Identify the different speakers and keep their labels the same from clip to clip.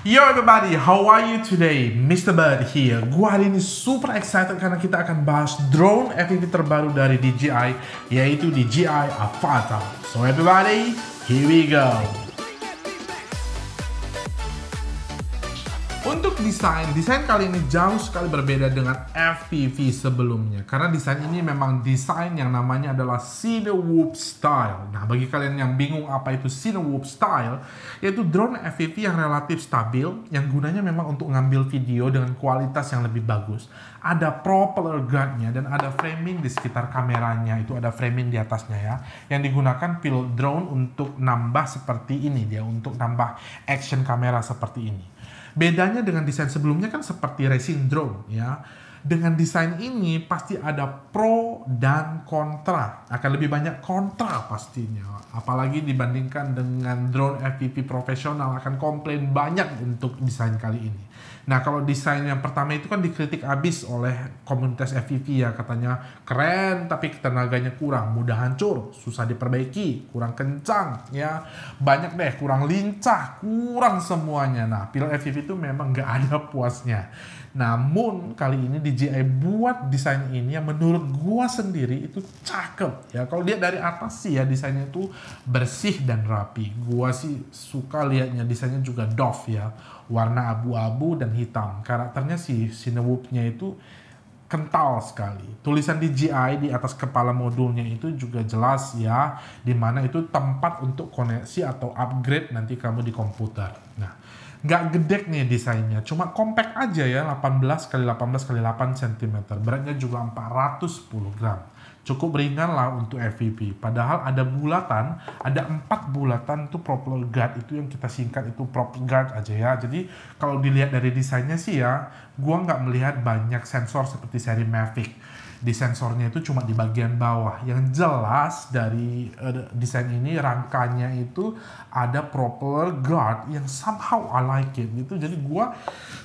Speaker 1: Yo everybody, how are you today? Mr. Bird here. Gua hari ini super excited karena kita akan bahas drone FPV terbaru dari DJI, yaitu DJI Avata. So everybody, here we go. Untuk desain kali ini jauh sekali berbeda dengan FPV sebelumnya. Karena desain ini memang desain yang namanya adalah Cinewhoop Style. Nah, bagi kalian yang bingung apa itu Cinewhoop Style, yaitu drone FPV yang relatif stabil, yang gunanya memang untuk ngambil video dengan kualitas yang lebih bagus. Ada propeller guardnya dan ada framing di sekitar kameranya. Itu ada framing di atasnya ya. Yang digunakan pilot drone untuk nambah seperti ini dia, untuk nambah action kamera seperti ini. Bedanya dengan desain sebelumnya kan seperti racing drone ya. Dengan desain ini pasti ada pro dan kontra. Akan lebih banyak kontra pastinya. Apalagi dibandingkan dengan drone FPV profesional, akan komplain banyak untuk desain kali ini. Nah, kalau desain yang pertama itu kan dikritik habis oleh komunitas FPV ya. Katanya keren tapi tenaganya kurang, mudah hancur, susah diperbaiki, kurang kencang ya. Banyak deh, kurang lincah, kurang semuanya. Nah, pilot FPV itu memang nggak ada puasnya. Namun kali ini DJI buat desain ini yang menurut gua sendiri itu cakep ya. Kalau lihat dari atas sih ya, desainnya itu bersih dan rapi. Gua sih suka lihatnya, desainnya juga doff ya, warna abu-abu dan hitam. Karakternya si Cinewhoop-nya itu kental sekali. Tulisan DJI di atas kepala modulnya itu juga jelas ya, dimana itu tempat untuk koneksi atau upgrade nanti kamu di komputer. Nah, nggak gede nih desainnya, cuma compact aja ya, 18 x 18 x 8 cm. Beratnya juga 410 gram. Cukup ringan lah untuk FPV. Padahal ada bulatan, ada 4 bulatan itu propeller guard, itu yang kita singkat itu prop guard aja ya. Jadi kalau dilihat dari desainnya sih ya, gua nggak melihat banyak sensor seperti seri Mavic. Di sensornya itu cuma di bagian bawah. Yang jelas dari desain ini rangkanya itu ada propeller guard yang somehow I like it gitu. Jadi gua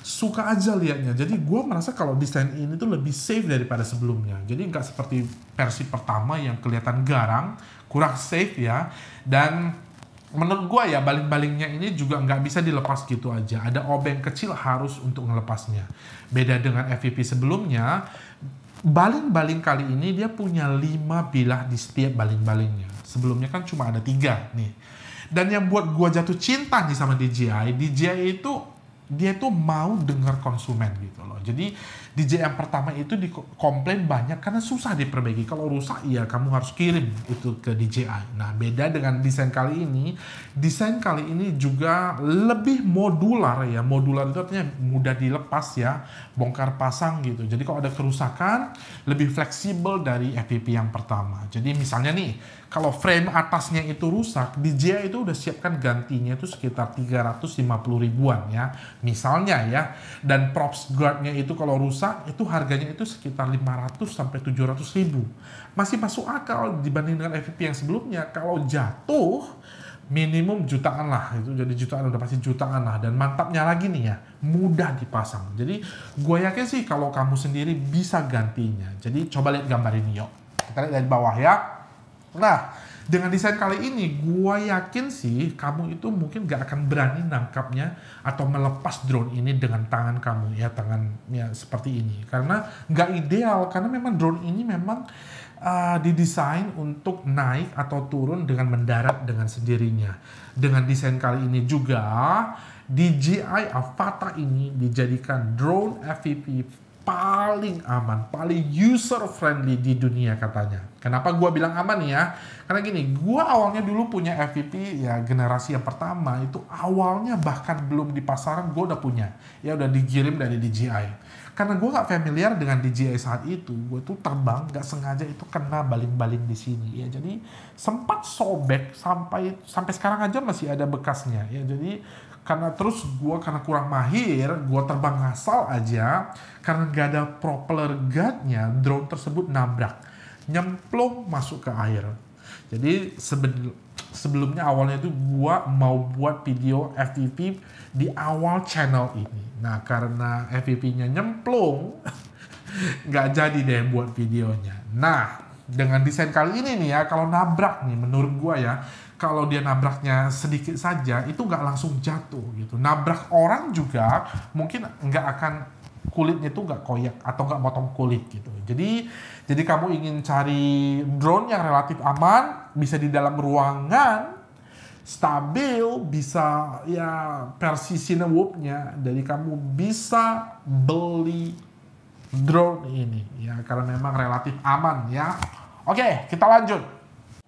Speaker 1: suka aja liatnya. Jadi gua merasa kalau desain ini tuh lebih safe daripada sebelumnya. Jadi nggak seperti versi pertama yang kelihatan garang, kurang safe ya. Dan menurut gua ya, baling-balingnya ini juga nggak bisa dilepas gitu aja. Ada obeng kecil harus untuk ngelepasnya. Beda dengan FPV sebelumnya, baling-baling kali ini dia punya 5 bilah di setiap baling-balingnya. Sebelumnya kan cuma ada 3 nih. Dan yang buat gua jatuh cinta nih sama DJI itu dia tuh mau dengar konsumen gitu loh. Jadi DJI yang pertama itu dikomplain banyak karena susah diperbaiki. Kalau rusak ya kamu harus kirim itu ke DJI. Nah, beda dengan desain kali ini. Desain kali ini juga lebih modular ya. Modular itu artinya mudah dilepas ya, bongkar pasang gitu. Jadi kalau ada kerusakan lebih fleksibel dari FPV yang pertama. Jadi misalnya nih, kalau frame atasnya itu rusak, DJI itu udah siapkan gantinya itu sekitar 350 ribuan ya. Misalnya ya, dan props guardnya itu kalau rusak itu harganya itu sekitar 500 sampai 700 ribu. Masih masuk akal dibanding dengan FPV yang sebelumnya. Kalau jatuh minimum jutaan lah, itu jadi jutaan, udah pasti jutaan lah. Dan mantapnya lagi nih ya, mudah dipasang. Jadi gue yakin sih kalau kamu sendiri bisa gantinya. Jadi coba lihat gambar ini yuk. Kita lihat dari bawah ya. Nah, dengan desain kali ini, gua yakin sih kamu itu mungkin gak akan berani nangkapnya atau melepas drone ini dengan tangan kamu ya, tangannya seperti ini. Karena gak ideal, karena memang drone ini memang didesain untuk naik atau turun dengan mendarat dengan sendirinya. Dengan desain kali ini juga, DJI Avata ini dijadikan drone FPV paling aman, paling user friendly di dunia katanya. Kenapa gua bilang aman ya? Karena gini, gua awalnya dulu punya FPV ya generasi yang pertama itu awalnya bahkan belum di pasaran gua udah punya. Ya udah dikirim dari DJI. Karena gua nggak familiar dengan DJI saat itu, gua tuh terbang nggak sengaja itu kena baling-baling di sini ya. Jadi sempat sobek sampai sekarang aja masih ada bekasnya ya. Jadi karena kurang mahir, gue terbang ngasal aja, karena gak ada propeller guardnya, drone tersebut nabrak, nyemplung masuk ke air. Jadi sebelumnya awalnya itu gue mau buat video FPV di awal channel ini. Nah, karena FPV-nya nyemplung, gak jadi deh buat videonya. Nah, dengan desain kali ini nih ya, kalau nabrak nih menurut gue ya, kalau dia nabraknya sedikit saja itu nggak langsung jatuh gitu. Nabrak orang juga mungkin nggak akan, kulitnya itu nggak koyak atau nggak motong kulit gitu. Jadi kamu ingin cari drone yang relatif aman, bisa di dalam ruangan, stabil, bisa ya versi Cinewoop-nya. Jadi kamu bisa beli drone ini ya karena memang relatif aman ya. Oke, kita lanjut.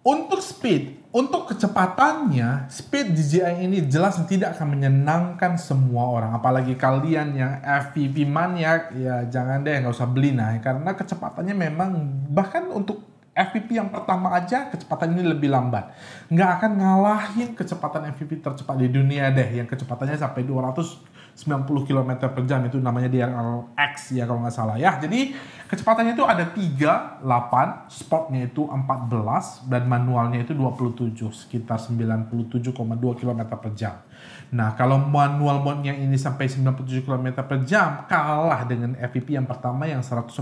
Speaker 1: Untuk speed, untuk kecepatannya, speed DJI ini jelas tidak akan menyenangkan semua orang. Apalagi kalian yang FPV maniak, ya jangan deh, nggak usah beli nah. Karena kecepatannya memang, bahkan untuk FPV yang pertama aja, kecepatan ini lebih lambat. Nggak akan ngalahin kecepatan FPV tercepat di dunia deh, yang kecepatannya sampai 290 km per jam, itu namanya DRLX ya kalau nggak salah ya. Jadi kecepatannya itu ada 38, sportnya itu 14, dan manualnya itu 27, sekitar 97,2 km per jam. Nah kalau manual mode-nya ini sampai 97 km per jam, kalah dengan FPV yang pertama yang 140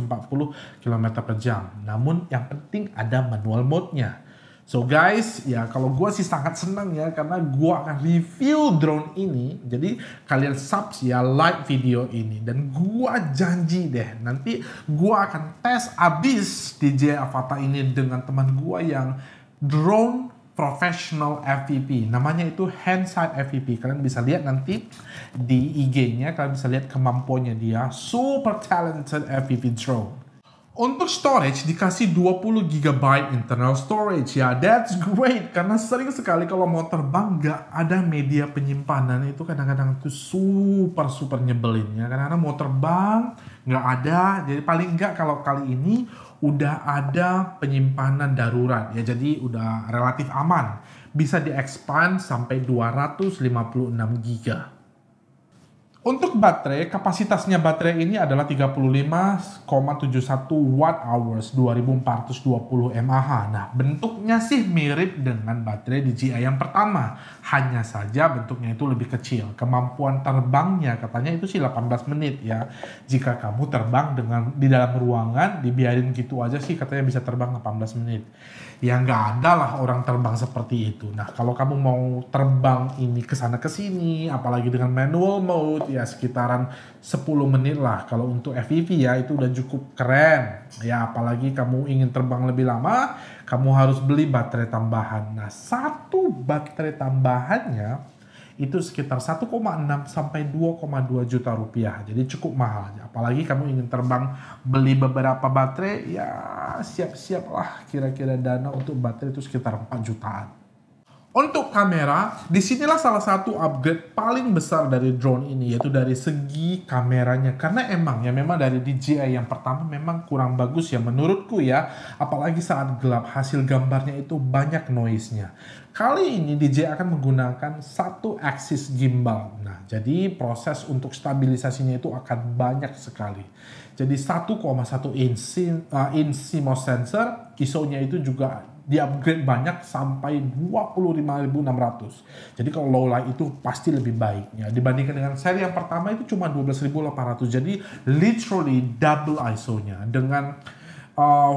Speaker 1: km per jam. Namun yang penting ada manual mode-nya. So guys, ya kalau gue sih sangat senang ya karena gue akan review drone ini. Jadi kalian subs ya, like video ini, dan gue janji deh nanti gue akan tes abis DJI Avata ini dengan teman gue yang drone professional FPV. Namanya itu Handside FPV. Kalian bisa lihat nanti di IG-nya, kalian bisa lihat kemampuannya dia. Super talented FPV drone. Untuk storage dikasih 20 GB internal storage ya, that's great karena sering sekali kalau mau terbang nggak ada media penyimpanan, itu kadang-kadang itu super nyebelin ya, karena mau terbang nggak ada. Jadi paling nggak kalau kali ini udah ada penyimpanan darurat ya, jadi udah relatif aman, bisa di-expand sampai 256 GB. Untuk baterai, kapasitasnya baterai ini adalah 35,71 watt hours 2420 mAh. Nah, bentuknya sih mirip dengan baterai DJI yang pertama. Hanya saja bentuknya itu lebih kecil. Kemampuan terbangnya katanya itu sih 18 menit ya. Jika kamu terbang di dalam ruangan, dibiarin gitu aja sih katanya bisa terbang 18 menit. Ya nggak ada lah orang terbang seperti itu. Nah, kalau kamu mau terbang ini kesana kesini, apalagi dengan manual mode, ya sekitaran 10 menit lah. Kalau untuk FPV ya itu udah cukup keren. Ya apalagi kamu ingin terbang lebih lama, kamu harus beli baterai tambahan. Nah, satu baterai tambahannya itu sekitar 1,6 sampai 2,2 juta rupiah. Jadi cukup mahal. Apalagi kamu ingin terbang beli beberapa baterai, ya siap-siap lah kira-kira dana untuk baterai itu sekitar 4 jutaan. Untuk kamera, disinilah salah satu upgrade paling besar dari drone ini, yaitu dari segi kameranya. Karena memang dari DJI yang pertama memang kurang bagus ya menurutku ya. Apalagi saat gelap, hasil gambarnya itu banyak noise-nya. Kali ini DJI akan menggunakan satu axis gimbal. Nah, jadi proses untuk stabilisasinya itu akan banyak sekali. Jadi 1,1 inch CMOS sensor, ISO-nya itu juga di-upgrade banyak sampai 25.600. Jadi kalau low light itu pasti lebih baik ya. Dibandingkan dengan seri yang pertama itu cuma 12.800. Jadi literally double ISO-nya dengan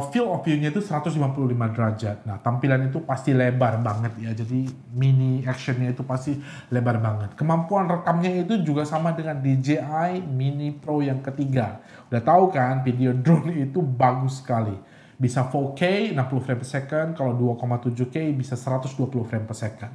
Speaker 1: field of view-nya itu 155 derajat. Nah, tampilan itu pasti lebar banget ya. Jadi mini action-nya itu pasti lebar banget. Kemampuan rekamnya itu juga sama dengan DJI Mini Pro yang ketiga. Udah tahu kan video drone itu bagus sekali. Bisa 4K 60 frame per second, kalau 2,7K bisa 120 frame per second.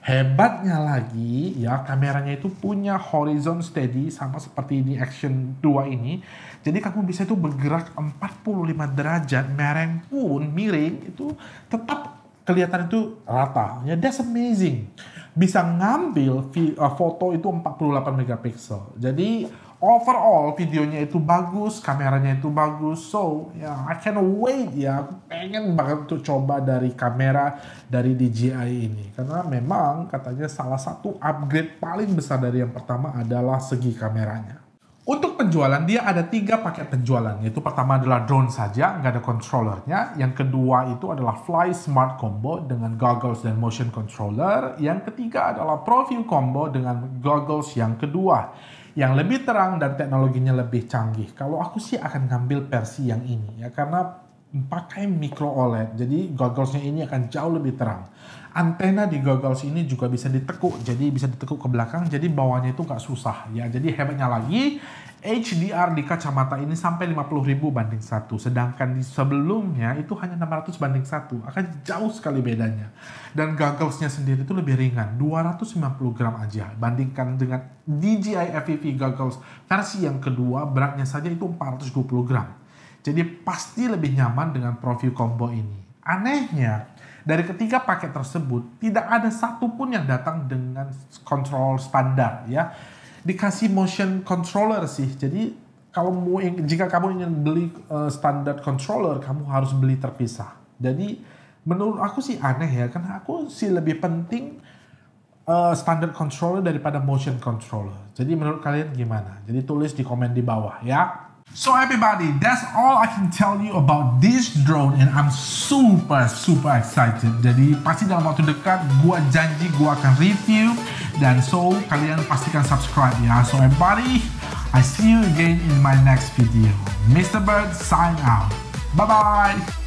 Speaker 1: Hebatnya lagi ya, kameranya itu punya horizon steady sama seperti di Action 2 ini. Jadi kamu bisa itu bergerak 45 derajat, mereng pun miring itu tetap kelihatan itu rata. Ya, that's amazing. Bisa ngambil foto itu 48 megapiksel. Jadi overall videonya itu bagus, kameranya itu bagus. So ya, I cannot wait ya. Aku pengen banget untuk coba dari kamera dari DJI ini. Karena memang katanya salah satu upgrade paling besar dari yang pertama adalah segi kameranya. Untuk penjualan, dia ada 3 paket penjualan. Yaitu pertama adalah drone saja, nggak ada controllernya. Yang kedua itu adalah Fly Smart Combo dengan goggles dan motion controller. Yang ketiga adalah ProView Combo dengan goggles yang kedua, yang lebih terang dan teknologinya lebih canggih. Kalau aku sih akan ngambil versi yang ini ya, karena pakai micro OLED, jadi gogglesnya ini akan jauh lebih terang. Antena di goggles ini juga bisa ditekuk, jadi bisa ditekuk ke belakang, jadi bawahnya itu nggak susah ya. Jadi hebatnya lagi, HDR di kacamata ini sampai 50.000 banding 1, sedangkan di sebelumnya itu hanya 600 banding 1, akan jauh sekali bedanya. Dan gogglesnya sendiri itu lebih ringan, 250 gram aja, bandingkan dengan DJI FPV goggles versi yang kedua, beratnya saja itu 420 gram. Jadi pasti lebih nyaman dengan ProView Combo ini. Anehnya, dari ketiga paket tersebut, tidak ada satupun yang datang dengan kontrol standar ya. Dikasih motion controller sih. Jadi jika kamu ingin beli standar controller, kamu harus beli terpisah. Jadi menurut aku sih aneh ya, karena aku sih lebih penting standar controller daripada motion controller. Jadi menurut kalian gimana? Jadi tulis di komen di bawah ya. So everybody, that's all I can tell you about this drone and I'm super excited. Jadi pasti dalam waktu dekat gua janji gua akan review, dan so kalian pastikan subscribe ya. So everybody, I see you again in my next video. Mr. Bird sign out. Bye bye.